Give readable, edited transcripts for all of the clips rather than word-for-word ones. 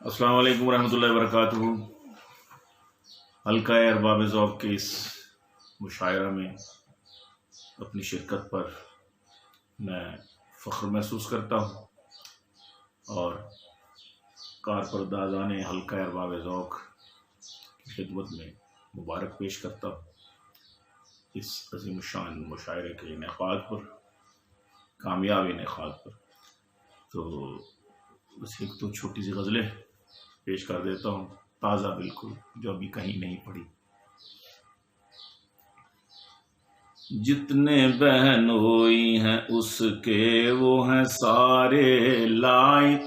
अस्सलाम वालेकुम रहमतुल्लाहि व बरकातुहू। हल्का अरबाब ज़ौक़ के इस मुशायरा में अपनी शिरकत पर मैं फ़ख्र महसूस करता हूँ और कारपरदाज़ान हल्का अरबाब ज़ौक़ की खिदमत में मुबारक पेश करता हूँ इस अज़ीम शान मुशायरे के इनेक़ाद पर, कामयाब इनेक़ाद पर। तो बस एक तो छोटी सी गज़लें पेश कर देता हूँ, ताज़ा बिल्कुल, जो अभी कहीं नहीं पड़ी। जितने बहनोई हैं उसके वो हैं सारे लायक,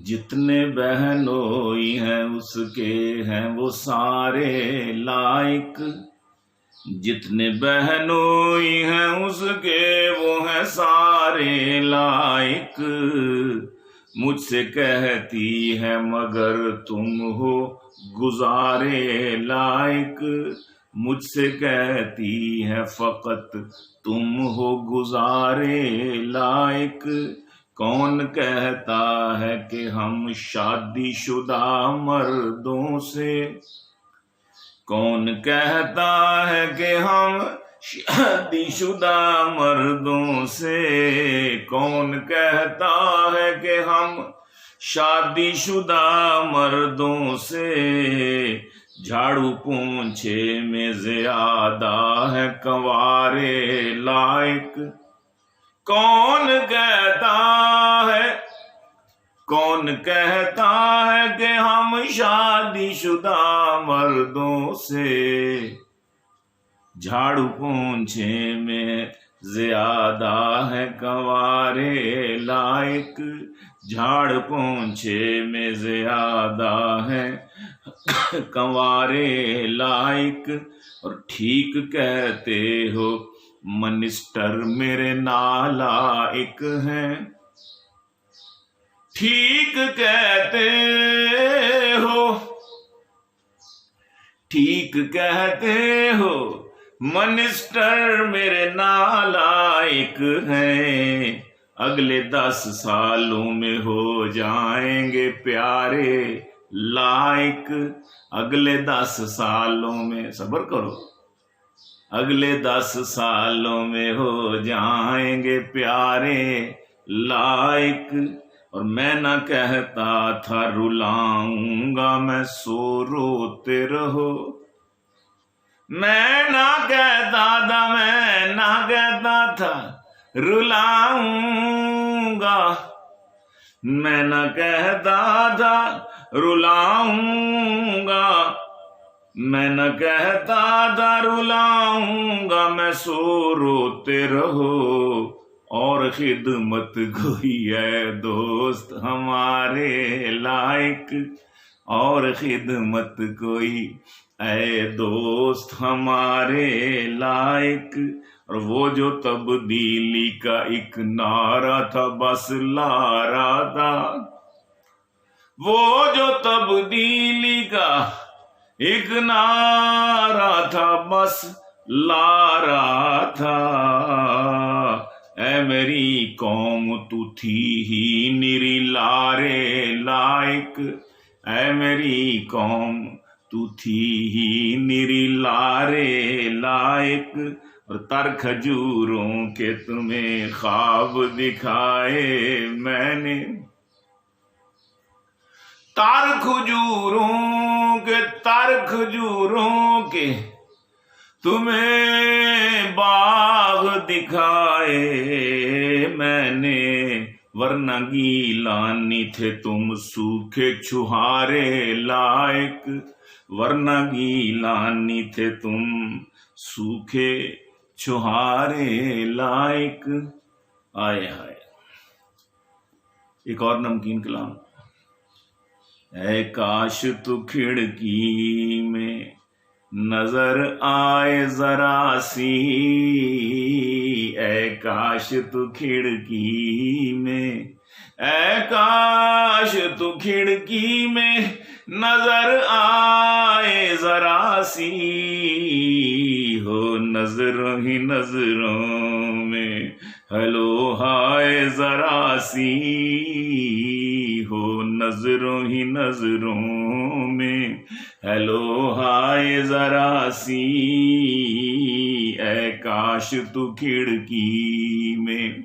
जितने बहनोई हैं उसके हैं वो सारे लायक, जितने बहनोई हैं उसके वो हैं सारे लायक। मुझसे कहती है मगर तुम हो गुजारे लायक, मुझसे कहती है फ़कत तुम हो गुजारे लायक। कौन कहता है कि हम शादीशुदा मर्दों से, कौन कहता है कि हम शादीशुदा मर्दों से, कौन कहता है कि हम शादीशुदा मर्दों से। झाड़ू पोंछे में ज़्यादा है कंवारे लायक। कौन कहता है, कौन कहता है कि हम शादीशुदा मर्दों से। झाड़ू पोंछे में ज़्यादा है कंवारे लायक, झाड़ पोंछे में ज़्यादा है कंवारे लायक। और ठीक कहते हो मिनिस्टर मेरे नालायक हैं, ठीक कहते हो, ठीक कहते हो मिनिस्टर मेरे नालायक हैं। अगले 10 सालों में हो जाएंगे प्यारे लायक, अगले 10 सालों में, सब्र करो, अगले 10 सालों में हो जाएंगे प्यारे लायक। और मैं ना कहता था रुलाऊंगा मैं सो रोते रहो, मैं ना कहता था, मैं ना कहता था रुलाऊंगा, मैं ना कहता था रुलाऊंगा, मैं न कहता था रुलाऊंगा मैं सो रोते रहो। और खिदमत कोई है दोस्त हमारे लायक, और खिदमत कोई ऐ दोस्त हमारे लायक। और वो जो तब्दीली का एक नारा था बस ला रहा था, वो जो तब्दीली का एक नारा था बस ला रहा था। ऐ मेरी कौम तू थी ही निरी लारे लायक, ऐ मेरी कौम तू थी ही निरी लारे लायक। और तर खजूरों के तुम्हें ख्वाब दिखाए मैंने, तर खजूरों के, तर खजूरों के तुम्हें बाग दिखाए मैंने। वरना गीलानी थे तुम सूखे छुहारे लायक, वरना गीलानी थे तुम सूखे छुहारे लायक। आए हाय, एक और नमकीन कलाम। ऐ काश तू खिड़की में नजर आए जरा सी, ऐ काश तू खिड़की में, ऐ काश तू खिड़की में नजर आए जरा सी। हो नजरों ही नजरों में हेलो हाय जरा सी। नजरों ही नजरों में, हेलो हाय जरा सी, ऐ काश तू खिड़की में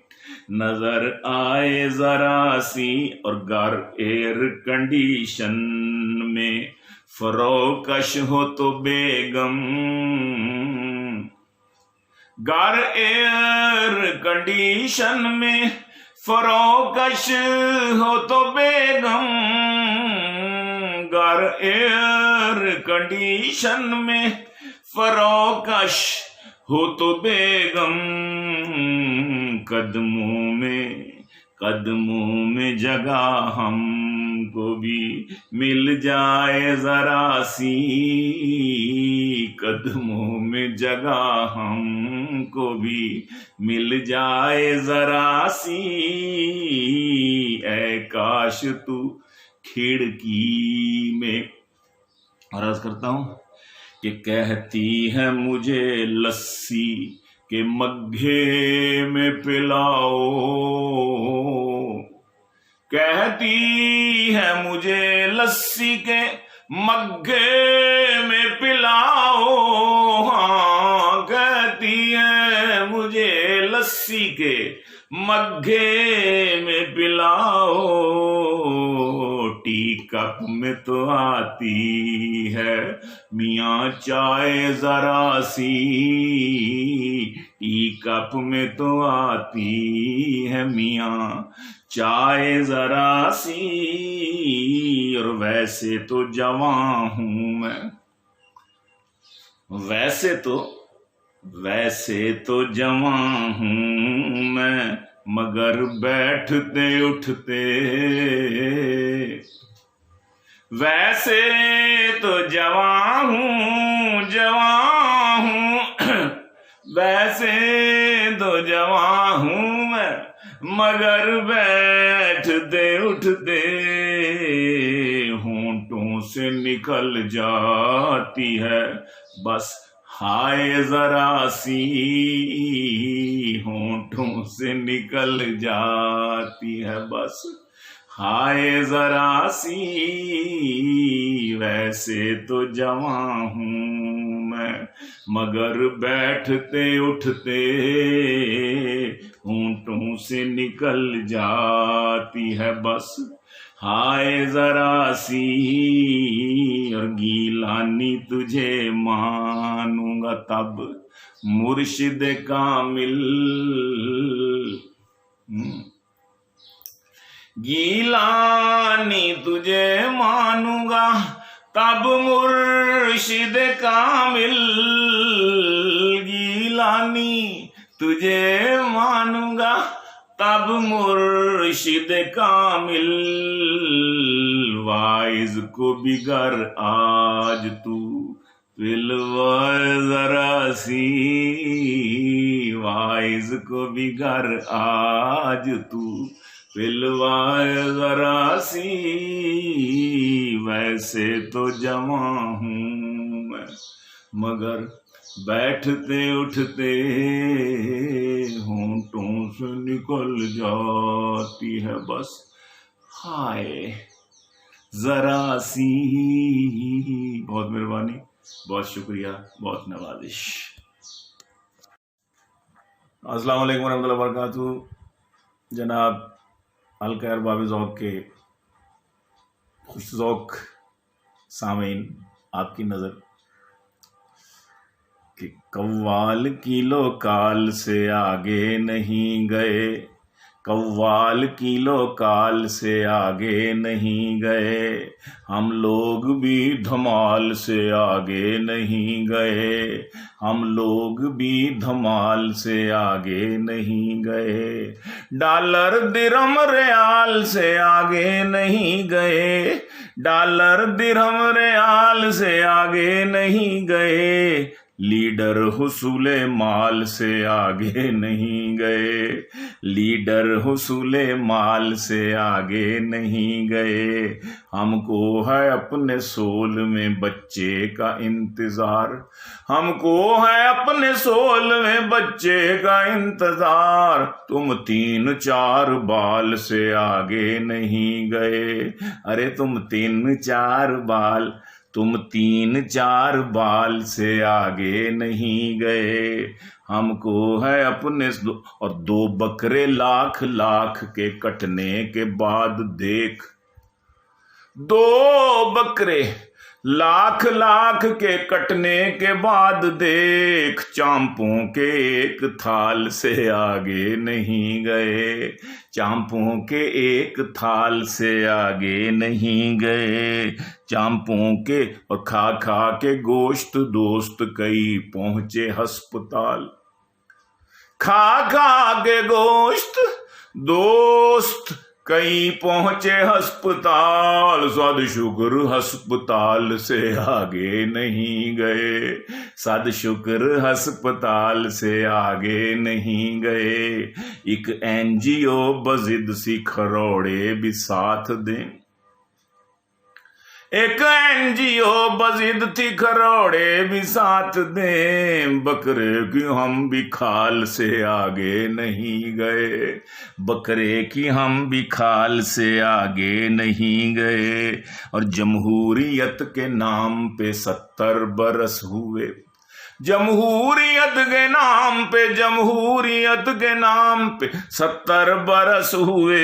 नजर आए जरा सी। और घर एयर कंडीशन में फरोकश हो तो बेगम, घर एयर कंडीशन में फरोकश हो तो बेगम, घर एयर कंडीशन में फरोकश हो तो बेगम, कदमों में जगह हमको भी मिल जाए जरा सी, कदमों में जगह हमको भी मिल जाए जरा सी, ऐ काश तू खिड़की में। और अर्ज करता हूं कि कहती है मुझे लस्सी के मग्घे में पिलाओ, कहती है मुझे लस्सी के मग्घे में पिलाओ, हाँ कहती है मुझे लस्सी के मग्घे में पिलाओ, टी कप में तो आती है मियाँ चाय जरा सी, टी कप में तो आती है मियाँ चाय जरा सी। और वैसे तो जवां हूं मैं, वैसे तो जवां हूं मैं, मगर बैठते उठते, वैसे तो जवां हूं वैसे तो जवां हूं मैं, मगर बैठते उठते होंठों से निकल जाती है बस हाय जरा सी, होंठों से निकल जाती है बस हाय जरा सी। वैसे तो जवां हूं मैं, मगर बैठते उठते होंठों से निकल जाती है बस हाय जरा सी। और गीलानी तुझे मानूंगा तब मुर्शिद कामिल, गीलानी तुझे मानूंगा तब मुर्शिद कामिल, गीलानी तुझे मानूंगा तब मुर्शिद कामिल। वाइज को बिगर आज तू पिलवा जरा सी, वाइज को बिगर आज तू पिलवा जरा सी। वैसे तो जवां हूं मैं, मगर बैठते उठते होंठों से निकल जाती है बस हाय जरा सी। बहुत मेहरबानी, बहुत शुक्रिया, बहुत नवाजिश। अस्सलाम वालेकुम रहमतुल्लाहि व बरकातुहू। जनाब हल्का अरबाब ज़ौक़ के खुश ज़ौक़ सामीन, आपकी नज़र कि कव्वाल किलो काल से आगे नहीं गए, कव्वाल किलो काल से आगे नहीं गए, हम लोग भी धमाल से आगे नहीं गए, हम लोग भी धमाल से आगे नहीं गए। डॉलर दिरहम रियाल से आगे नहीं गए, डॉलर दिरहम रियाल से आगे नहीं गए, लीडर हुसूले माल से आगे नहीं गए, लीडर हुसूले माल से आगे नहीं गए। हमको है अपने सोल में बच्चे का इंतजार, हमको है अपने सोल में बच्चे का इंतजार। तुम 3-4 बाल से आगे नहीं गए, अरे तुम 3-4 बाल, तुम 3-4 बाल से आगे नहीं गए। हमको है अपने और 2 बकरे लाख लाख के कटने के बाद देख, 2 बकरे लाख लाख के कटने के बाद देख, चांपों के एक थाल से आगे नहीं गए, चांपों के एक थाल से आगे नहीं गए। चांपों के और खा खा के गोश्त दोस्त कई पहुंचे अस्पताल, खा खा के गोश्त दोस्त कई पहुंचे अस्पताल। सद शुक्र अस्पताल से आगे नहीं गए, सद शुक्र अस्पताल से आगे नहीं गए। एक NGO बजिद सी खरोड़े भी साथ दें, एक NGO बजिद थी खरोड़े भी साथ दें। बकरे की हम भी खाल से आगे नहीं गए, बकरे की हम भी खाल से आगे नहीं गए। और जमहूरियत के नाम पे 70 बरस हुए, जमहूरियत के नाम पे, जमहूरियत के नाम पे 70 बरस हुए।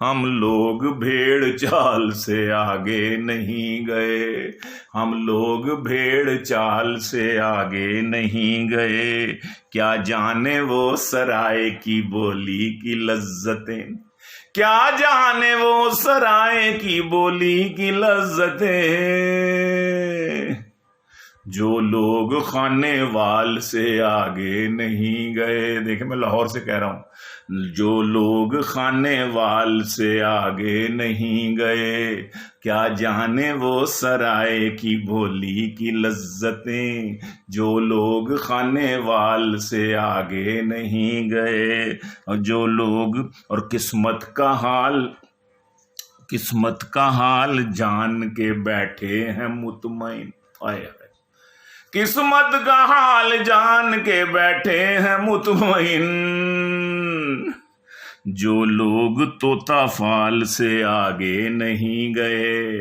हम लोग भेड़ चाल से आगे नहीं गए, हम लोग भेड़ चाल से आगे नहीं गए। क्या जाने वो सराय की बोली की लज्जतें, क्या जाने वो सराय की बोली की लज्जतें। जो लोग खाने वाल से आगे नहीं गए, देखे मैं लाहौर से कह रहा हूं, जो लोग खाने वाल से आगे नहीं गए। क्या जाने वो सराय की भोली की लज्जतें, जो लोग खाने वाल से आगे नहीं गए। और जो लोग और किस्मत का हाल, किस्मत का हाल जान के बैठे हैं मुतमईन, आया किस्मत का हाल जान के बैठे हैं मुतमईन। जो लोग तोता फाल से आगे नहीं गए,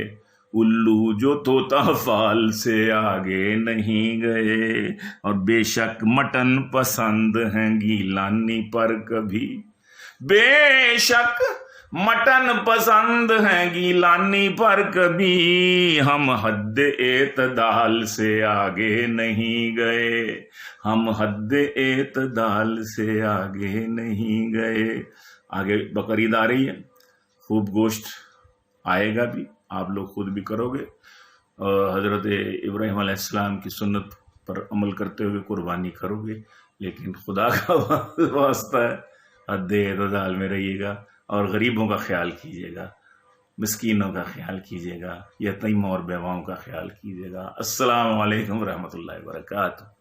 उल्लू जो तोता फाल से आगे नहीं गए। और बेशक मटन पसंद हैं गीलानी पर कभी, बेशक मटन पसंद है गीलानी पर कभी। हम हद एतदाल से आगे नहीं गए, हम हद एतदाल से आगे नहीं गए। आगे बकरीद आ रही है, खूब गोश्त आएगा भी, आप लोग खुद भी करोगे। हज़रत इब्राहीम अलैहिस्सलाम की सुन्नत पर अमल करते हुए कुर्बानी करोगे। लेकिन खुदा का वास्ता है, हद एतदाल में रहिएगा और गरीबों का ख्याल कीजिएगा, मिस्कीनों का ख्याल कीजिएगा, यतीम और बेवाओं का ख्याल कीजिएगा। अस्सलामु अलैकुम रहमतुल्लाहि व बरकातुहू।